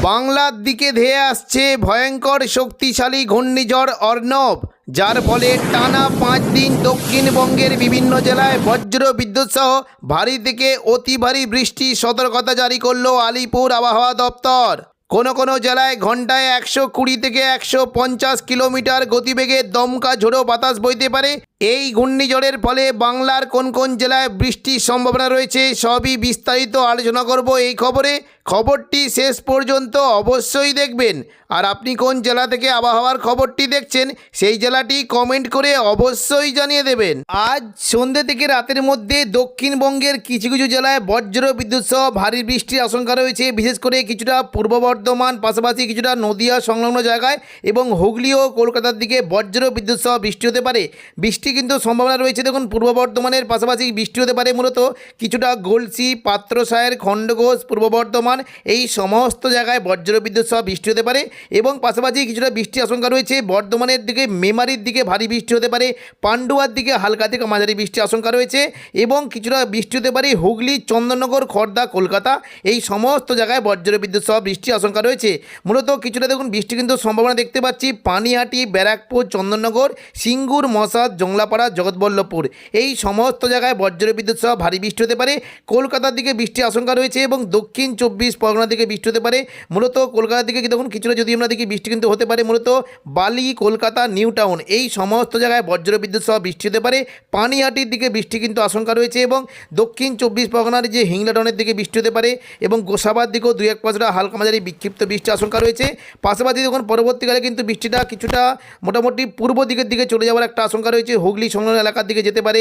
বাংলার দিকে ধেয়ে আসছে ভয়ঙ্কর শক্তিশালী ঘূর্ণিঝড় অর্ণব, যার ফলে টানা 5 দিন দক্ষিণবঙ্গের বিভিন্ন জেলায় বজ্র বিদ্যুৎ সহ ভারী থেকে অতি ভারী বৃষ্টির সতর্কতা জারি করল আলিপুর আবহাওয়া দপ্তর। কোনো জেলায় ঘন্টায় 120 থেকে 150 কিলোমিটার গতিবেগে দমকা ঝোড়ো বাতাস বইতে পারে। এই ঘূর্ণিঝড়ের ফলে বাংলার কোন জেলায় বৃষ্টির সম্ভাবনা রয়েছে সবই বিস্তারিত আলোচনা করব এই খবরে। খবরটি শেষ পর্যন্ত অবশ্যই দেখবেন। আর আপনি কোন জেলা থেকে আবহাওয়ার খবরটি দেখছেন সেই জেলাটি কমেন্ট করে অবশ্যই জানিয়ে দেবেন। আজ সন্ধ্যে থেকে রাতের মধ্যে দক্ষিণবঙ্গের কিছু জেলায় বজ্র বিদ্যুৎ সহ ভারী বৃষ্টির আশঙ্কা রয়েছে। বিশেষ করে কিছুটা পূর্ব বর্ধমান, পাশাপাশি কিছুটা নদিয়া সংলগ্ন জায়গায় এবং হুগলি ও কলকাতার দিকে বজ্র বিদ্যুৎ সহ বৃষ্টি হতে পারে। বৃষ্টি কিন্তু সম্ভাবনা রয়েছে। দেখুন, পূর্ব বর্ধমানের পাশাপাশি বৃষ্টি হতে পারে মূলত কিছুটা গলসি, পাত্রসায়ের, খণ্ডঘোষ, পূর্ব বর্ধমান এই সমস্ত জায়গায় বজ্র বিদ্যুৎ সহ বৃষ্টি হতে পারে এবং পাশাপাশি কিছুটা বৃষ্টির আশঙ্কা রয়েছে বর্ধমানের দিকে, মেমারির দিকে ভারী বৃষ্টি হতে পারে, পান্ডুয়ার দিকে হালকা থেকে মাঝারি বৃষ্টির আশঙ্কা রয়েছে এবং কিছুটা বৃষ্টি হতে পারে হুগলি, চন্দননগর, খড়দা, কলকাতা এই সমস্ত জায়গায় বজ্র বিদ্যুৎ সহ বৃষ্টির আশঙ্কা রয়েছে। মূলত কিছুটা দেখুন বৃষ্টি কিন্তু সম্ভাবনা দেখতে পাচ্ছি পানিহাটি, ব্যারাকপুর, চন্দননগর, সিঙ্গুর, মশাদ, জংলাপাড়া, জগৎবল্লভপুর এই সমস্ত জায়গায় বজ্র বিদ্যুৎ সহ ভারী বৃষ্টি হতে পারে। কলকাতার দিকে বৃষ্টির আশঙ্কা রয়েছে এবং দক্ষিণ 24 পরগনা দিকে বৃষ্টি হতে পারে। মূলত কলকাতার দিকে দেখুন কিছুটা যদি আমরা দেখি বৃষ্টি কিন্তু হতে পারে মূলত বালি, কলকাতা, নিউ টাউন এই সমস্ত জায়গায় বজ্র বিদ্যুৎ সহ বৃষ্টি হতে পারে। পানিহাটির দিকে বৃষ্টি কিন্তু আশঙ্কা রয়েছে এবং দক্ষিণ 24 পরগনার যে হিংলাটনের দিকে বৃষ্টি হতে পারে এবং গোসাবার দিকেও 2-1 পশলা হালকা মাঝারি বিক্ষিপ্ত বৃষ্টির আশঙ্কা রয়েছে। পাশাপাশি দেখুন পরবর্তীকালে কিন্তু বৃষ্টিটা কিছুটা মোটামুটি পূর্ব দিকের দিকে চলে যাওয়ার একটা আশঙ্কা রয়েছে। হুগলি সংলগ্ন এলাকার দিকে যেতে পারে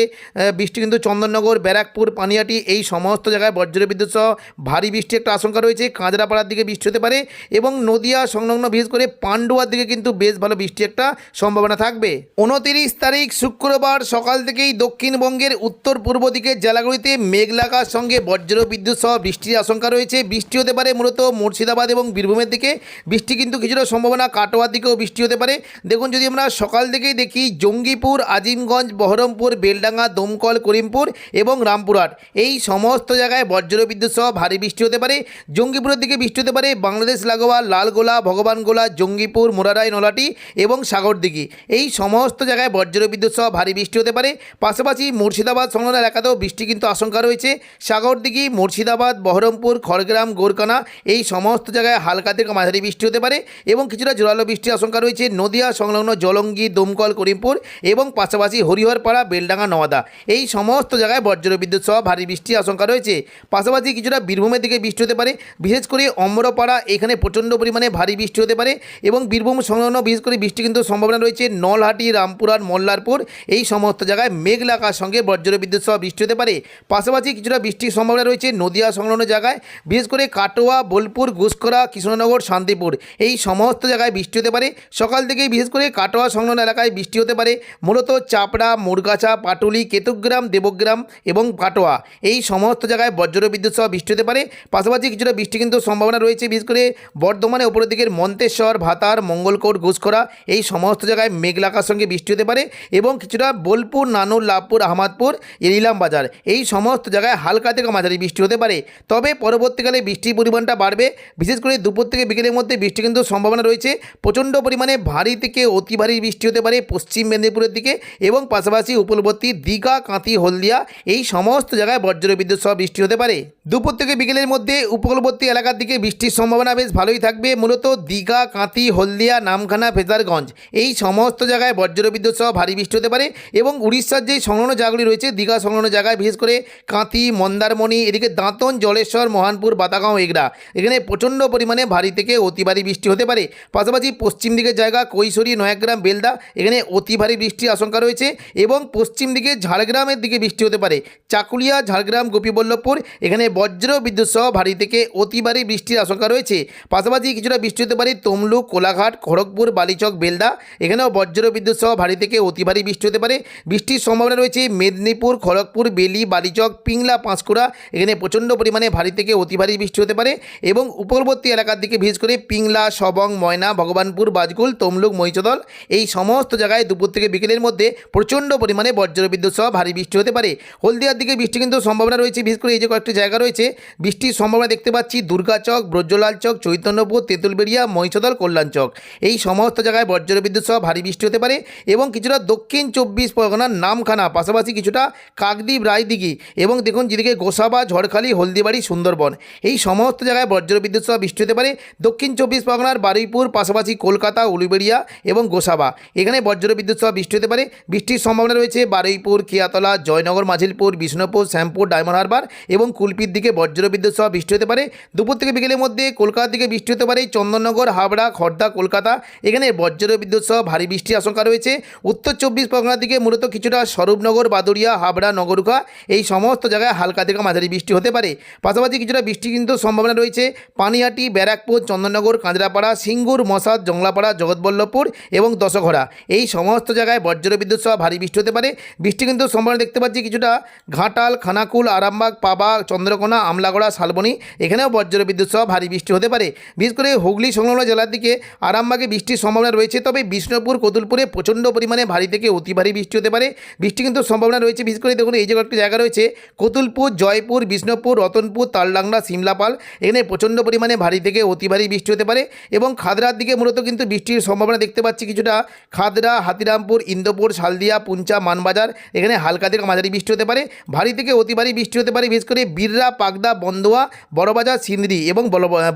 বৃষ্টি কিন্তু চন্দননগর, ব্যারাকপুর, পানিহাটি এই সমস্ত জায়গায় বজ্র বিদ্যুৎ সহ ভারী বৃষ্টি একটা আশঙ্কা রয়েছে। কাঁচরাপাড়ার দিকে বৃষ্টি হতে পারে এবং নদিয়া সংলগ্ন বিশেষ করে পান্ডুয়ার দিকে কিন্তু বেশ ভালো বৃষ্টি একটা সম্ভাবনা থাকবে। 29 তারিখ শুক্রবার সকাল থেকেই দক্ষিণবঙ্গের উত্তর পূর্ব দিকের জেলাগুলিতে মেঘলাকার সঙ্গে বজ্র বিদ্যুৎ সহ বৃষ্টির আশঙ্কা রয়েছে। বৃষ্টি হতে পারে মূলত মুর্শিদাবাদ এবং বীরভূমের দিকে। বৃষ্টি কিন্তু কিছুটা সম্ভাবনা কাটোয়ার দিকেও বৃষ্টি হতে পারে। দেখুন, যদি আমরা সকাল থেকেই দেখি জঙ্গিপুর, আজিমগঞ্জ, বহরমপুর, বেলডাঙ্গা, দমকল, করিমপুর এবং রামপুরহাট এই সমস্ত জায়গায় বজ্র বিদ্যুৎ সহ ভারী বৃষ্টি হতে পারে। জঙ্গিপুরের দিকে বৃষ্টি হতে পারে বাংলাদেশ লাগোয়া লালগোলা, ভগবানগোলা, জঙ্গিপুর, মোরারাই, নলাটি এবং সাগরদিঘি এই সমস্ত জায়গায় বজ্র বিদ্যুৎ সহ ভারী বৃষ্টি হতে পারে। পাশাপাশি মুর্শিদাবাদ সংলগ্ন এলাকাতেও বৃষ্টি কিন্তু আশঙ্কা রয়েছে। সাগরদিঘি, মুর্শিদাবাদ, বহরমপুর, খড়গ্রাম, গোরকানা এই সমস্ত জায়গায় হালকা থেকে মাঝারি বৃষ্টি হতে পারে এবং কিছুটা জোরালো বৃষ্টির আশঙ্কা রয়েছে নদিয়া সংলগ্ন জলঙ্গি, দমকল, করিমপুর এবং পাশাপাশি হরিহরপাড়া, বেলডাঙ্গা, নওয়াদা এই সমস্ত জায়গায় বজ্র বিদ্যুৎ সহ ভারী বৃষ্টির আশঙ্কা রয়েছে। পাশাপাশি কিছুটা বীরভূমের দিকে বৃষ্টি হতে পারে, বিশেষ করে অমরপাড়া এখানে প্রচণ্ড পরিমাণে ভারী বৃষ্টি হতে পারে এবং বীরভূম সংলগ্ন বিশেষ করে বৃষ্টি কিন্তু সম্ভাবনা রয়েছে নলহাটি, রামপুরহাট, মল্লারপুর এই সমস্ত জায়গায় মেঘলাকার সঙ্গে বজ্র বিদ্যুৎ সহ বৃষ্টি হতে পারে। পাশাপাশি কিছুটা বৃষ্টির সম্ভাবনা রয়েছে নদিয়া সংলগ্ন জায়গায়, বিশেষ করে কাটোয়া, বোলপুর, ঘুষকরা, কৃষ্ণনগর, শান্তিপুর এই সমস্ত জায়গায় বৃষ্টি হতে পারে। সকাল থেকেই বিশেষ করে কাটোয়া সংলগ্ন এলাকায় বৃষ্টি হতে পারে মূলত চাপড়া, মুরগাছা, পাটুলি, কেতুগ্রাম, দেবগ্রাম এবং কাটোয়া এই সমস্ত জায়গায় বজ্র বিদ্যুৎ সহ বৃষ্টি হতে পারে। পাশাপাশি কিছুটা বৃষ্টি কিন্তু সম্ভাবনা রয়েছে বিশেষ করে বর্ধমানে উপরের দিকের মন্তেশ্বর, ভাতার, মঙ্গলকোট, ঘুষকরা এই সমস্ত জায়গায় মেঘলাকার সঙ্গে বৃষ্টি হতে পারে এবং কিছুটা বোলপুর, নানুর, লাভপুর, আহমদপুর, ইলাম বাজার এই সমস্ত জায়গায় হালকা থেকে মাঝারি বৃষ্টি হতে পারে। তবে পরবর্তীকালে বৃষ্টির পরিমাণটা বাড়বে। বিশেষ করে দুপুর থেকে বিকেলের মধ্যে বৃষ্টি কিন্তু সম্ভাবনা রয়েছে। প্রচণ্ড পরিমাণে ভারী থেকে অতি ভারী বৃষ্টি হতে পারে পশ্চিম মেদিনীপুরের দিকে এবং পাশাপাশি উপকূলবর্তী দীঘা, কাঁথি, হলদিয়া এই সমস্ত জায়গায় বজ্র বিদ্যুৎ সহ বৃষ্টি হতে পারে। দুপুর থেকে বিকেলের মধ্যে উপকূলবর্তী এলাকার দিকে বৃষ্টির সম্ভাবনা বেশ ভালোই থাকবে। মূলত দীঘা, কাঁথি, হলদিয়া, নামখানা, ফেজারগঞ্জ এই সমস্ত জায়গায় বজ্র বিদ্যুৎ সহ ভারী বৃষ্টি হতে পারে এবং উড়িষ্যার যে সংলগ্ন জায়গাগুলি রয়েছে দীঘা সংলগ্ন জায়গায় বিশেষ করে কাঁথি, মন্দারমণি এদিকে দাঁতন, জলেশ্বর, মহানপুর, বাতাগাঁও, এগরা এখানে প্রচণ্ড পরিমাণে ভারী থেকে অতি ভারী বৃষ্টি হতে পারে। পাশাপাশি পশ্চিম দিকের জায়গা কৈশোরী, নয়াগ্রাম, বেলদা এখানে অতি ভারী বৃষ্টির আশঙ্কা রয়েছে এবং পশ্চিম দিকে ঝাড়গ্রামের দিকে বৃষ্টি হতে পারে। চাকুলিয়া, ঝাড়গ্রাম, গোপীবল্লভপুর এখানে বজ্র বিদ্যুৎ সহ ভারী থেকে অতি ভারী বৃষ্টির আশঙ্কা রয়েছে। পাশাপাশি কিছুটা বৃষ্টি হতে পারে তমলুক, কোলাঘাট, খড়গপুর, বালিচক, বেলদা এখানেও বজ্র বিদ্যুৎ সহ ভারী থেকে অতি ভারী বৃষ্টি হতে পারে। বৃষ্টির সম্ভাবনা রয়েছে মেদিনীপুর, খড়গপুর, বেলি, বালিচক, পিংলা, পাঁশকুড়া এখানে প্রচণ্ড পরিমাণে ভারী থেকে অতি ভারী বৃষ্টি হতে পারে এবং উপকূলবর্তী এলাকার দিকে বিশেষ করে পিংলা, সবং, ময়না, ভগবানপুর, বাজকুল, তমলুক, মহিষদল এই সমস্ত জায়গায় দুপুর থেকে বিকেলের মধ্যে প্রচণ্ড পরিমাণে বজ্র বিদ্যুৎ সহ ভারী বৃষ্টি হতে পারে। হলদিয়ার দিকে বৃষ্টি কিন্তু সম্ভাবনা রয়েছে, বিশেষ করে এই যে কয়েকটি জায়গা রয়েছে বৃষ্টির সম্ভাবনা দেখতে দেখতে পাচ্ছি দুর্গাচক, ব্রজলাল চক, চৈতন্যপুর, তেঁতুলবেড়িয়া, মহিষাদল, কল্যাণ চক, এই সমস্ত জায়গায় বজ্রবিদ্যুৎ সহ ভারী বৃষ্টি হতে পারে এবং কিছুটা দক্ষিণ 24 পরগনার নামখানা, পাশাপাশি কিছুটা কাকদ্বীপ, রায়দিঘি এবং দেখুন যেদিকে গোসাবা, ঝড়খালি, হলদিবাড়ি, সুন্দরবন, এই সমস্ত জায়গায় বজ্রবিদ্যুৎ সহ বৃষ্টি হতে পারে। দক্ষিণ 24 পরগনার বারুইপুর, পাশাপাশি কলকাতা, উলুবেড়িয়া এবং গোসাবা, এখানে বজ্রবিদ্যুৎ সহ বৃষ্টি হতে পারে। বৃষ্টির সম্ভাবনা রয়েছে বারুইপুর, কিয়াতলা, জয়নগর, মাঝিলপুর, বিষ্ণুপুর, শ্যামপুর, ডায়মন্ড হারবার এবং কুলপির দিকে বজ্রবিদ্যুৎ সহ বৃষ্টি হতে পারে। দুপুর থেকে বিকেলের মধ্যে কলকাতার দিকে বৃষ্টি হতে পারে। চন্দননগর, হাবড়া, খড়দা, কলকাতা, এখানে বজ্রবিদ্যুৎ সহ ভারী বৃষ্টির আশঙ্কা রয়েছে। উত্তর 24 পরগনার দিকে মূলত কিছুটা স্বরূপনগর, বাদুড়িয়া, হাবড়া, নগরুখা, এই সমস্ত জায়গায় হালকা থেকে মাঝারি বৃষ্টি হতে পারে। পাশাপাশি কিছুটা বৃষ্টি কিন্তু সম্ভাবনা রয়েছে পানিহাটি, ব্যারাকপুর, চন্দননগর, কাঁচরাপাড়া, সিঙ্গুর, মশাদ, জংলাপাড়া, জগৎবল্লভপুর এবং দশঘরা, এই সমস্ত জায়গায় বজ্রবিদ্যুৎ সহ ভারী বৃষ্টি হতে পারে। বৃষ্টি কিন্তু সম্ভাবনা দেখতে পাচ্ছি কিছুটা ঘাটাল, খানাকুল, আরামবাগ, পাবা, চন্দ্রকোনা, আমলাগড়া, শালবনী, এখানেও বজ্রবিদ্যুৎ সহ ভারী বৃষ্টি হতে পারে। বিশেষ করে হুগলি সংলগ্ন জেলার দিকে আরামবাগে বৃষ্টির সম্ভাবনা রয়েছে, তবে বিষ্ণুপুর, কতুলপুরে প্রচণ্ড পরিমাণে ভারী থেকে অতি ভারী বৃষ্টি হতে পারে। বৃষ্টি কিন্তু সম্ভাবনা রয়েছে। বিশেষ করে দেখুন এই যে কয়েকটি জায়গা রয়েছে, কতুলপুর, জয়পুর, বিষ্ণুপুর, রতনপুর, তালডাংরা, সিমলাপাল, এখানে প্রচণ্ড পরিমাণে ভারী থেকে অতি ভারী বৃষ্টি হতে পারে। এবং খাদরার দিকে মূলত কিন্তু বৃষ্টির সম্ভাবনা দেখতে পাচ্ছি কিছুটা খাদরা, হাতিরামপুর, ইন্দোপুর, সালদিয়া, পুঞ্চা, মানবাজার, এখানে হালকা থেকে মাঝারি বৃষ্টি হতে পারে। ভারী থেকে অতি ভারী বৃষ্টি হতে পারে বিশেষ করে বিররা, পাগদা, বন্দোয়া, বড়বাজার, সিন্দ্রি এবং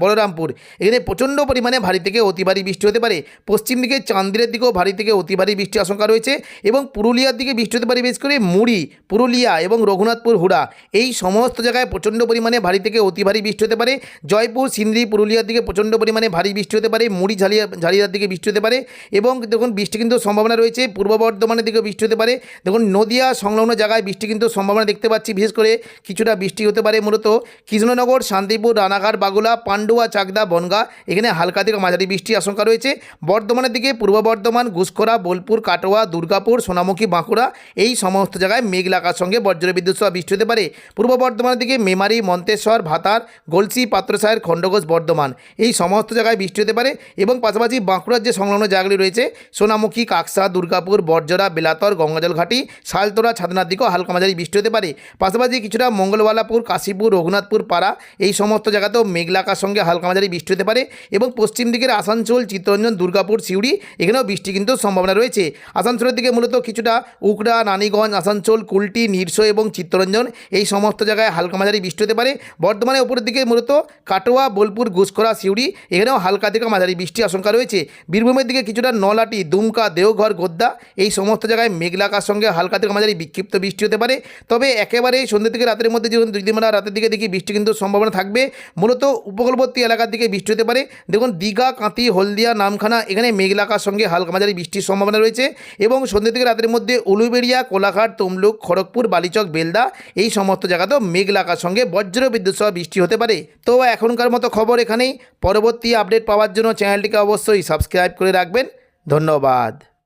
বলরামপুর, এখানে প্রচণ্ড পরিমাণে ভারী থেকে অতি ভারী বৃষ্টি হতে পারে। পশ্চিম দিকে চান্দিরের দিকেও ভারী থেকে অতি ভারী বৃষ্টির আশঙ্কা রয়েছে এবং পুরুলিয়ার দিকে বৃষ্টি হতে পারে বিশেষ করে মুড়ি, পুরুলিয়া এবং রঘুনাথপুর, হুড়া, এই সমস্ত জায়গায় প্রচণ্ড পরিমাণে ভারী থেকে অতি ভারী বৃষ্টি হতে পারে। জয়পুর, সিন্দ্রি, পুরুলিয়ার দিকে প্রচণ্ড পরিমাণে ভারী বৃষ্টি হতে পারে। মুড়ি, ঝালিয়ার দিকে বৃষ্টি হতে পারে এবং দেখুন বৃষ্টি কিন্তু সম্ভাবনা রয়েছে পূর্ব বর্ধমানের দিকে বৃষ্টি হতে পারে। দেখুন নদিয়া সংলগ্ন জায়গায় বৃষ্টি কিন্তু সম্ভাবনা দেখতে পাচ্ছি। বিশেষ করে কিছুটা বৃষ্টি হতে পারে মূলত কৃষ্ণনগর, শান্তিপুর, রানাঘাট, বাগুলা, পান্ডুয়া, চাকদা, বনগাঁ, এখানে হালকা থেকে মাঝারি বৃষ্টির আশঙ্কা রয়েছে। বর্ধমানের দিকে পূর্ব বর্ধমান, ঘুষখোরা, বোলপুর, কাটোয়া, দুর্গাপুর, সোনামুখী, বাঁকুড়া, এই সমস্ত জায়গায় মেঘলা আকাশের সঙ্গে বজ্রবিদ্যুৎ সহ বৃষ্টি হতে পারে। পূর্ব বর্ধমানের দিকে মেমারি, মন্তেশ্বর, ভাতার, গলসি, পাত্রসাহের, খণ্ডঘোষ, বর্ধমান, এই সমস্ত জায়গায় বৃষ্টি হতে পারে এবং পাশাপাশি বাঁকুড়ার যে সংলগ্ন জায়গাগুলি রয়েছে সোনামুখী, কাকসা, দুর্গাপুর, বরজরা, বেলাতর, গঙ্গাজল ঘাটি, শালতোরা, ছাদনার দিকেও হালকা মাঝারি বৃষ্টি হতে পারে। পাশাপাশি কিছুটা মঙ্গলবালাপুর, কাশীপুর, রঘুনাথপুর, পাড়া, এই সমস্ত জায়গাতেও মেঘলা আকাশের সঙ্গে হালকা মাঝারি বৃষ্টি হতে পারে এবং পশ্চিম দিকের আসানসোল, চিত্তরঞ্জন, দুর্গাপুর, সিউড়ি, এখানেও বৃষ্টি কিন্তু সম্ভাবনা রয়েছে। আসানসোলের দিকে মূলত কিছুটা উকড়া, রানীগঞ্জ, আসানসোল, কুলটি, নিরসো এবং চিত্তরঞ্জন, এই সমস্ত জায়গায় হালকা মাঝারি বৃষ্টি হতে পারে। বর্ধমানের উপরের দিকে মূলত কাটোয়া, বোলপুর, ঘুষখোরা, সিউড়ি, এখানেও হালকা থেকে মাঝারি বৃষ্টির আশঙ্কা রয়েছে। বীরভূমের দিকে কিছুটা নলাটি, দুমকা, দেওঘর, গোদ্দা, এই সমস্ত জায়গায় মেঘলা আকাশের সঙ্গে হালকা থেকে মাঝারি বিক্ষিপ্ত বৃষ্টি হতে পারে। তবে একেবারে সন্ধ্যে থেকে রাতের মধ্যে যখন দুই দিন রাতের দিকে দেখি বৃষ্টি কিন্তু সম্ভাবনা থাকবে। মূলত উপকূলবর্তী এলাকার দিকে বৃষ্টি হতে পারে। দেখুন দীঘা, কাঁথি, হলদিয়া, নামখানা, এখানে মেঘলা আকাশের সঙ্গে হালকা মাঝারি বৃষ্টির সম্ভাবনা রয়েছে এবং সন্ধ্যে থেকে রাতের মধ্যে উলুবেড়িয়া, কোলাঘাট, তমলুক, খড়গপুর, বালিচক, বেলদা, এই সমস্ত জায়গাতেও মেঘলা আকাশের সঙ্গে বজ্রবিদ্যুৎ সহ বৃষ্টি হতে পারে। তো এখনকার মতো খবর এখানেই। পরবর্তী আপডেট পাওয়ার জন্য চ্যানেলটিকে অবশ্যই সাবস্ক্রাইব করে রাখবেন। ধন্যবাদ।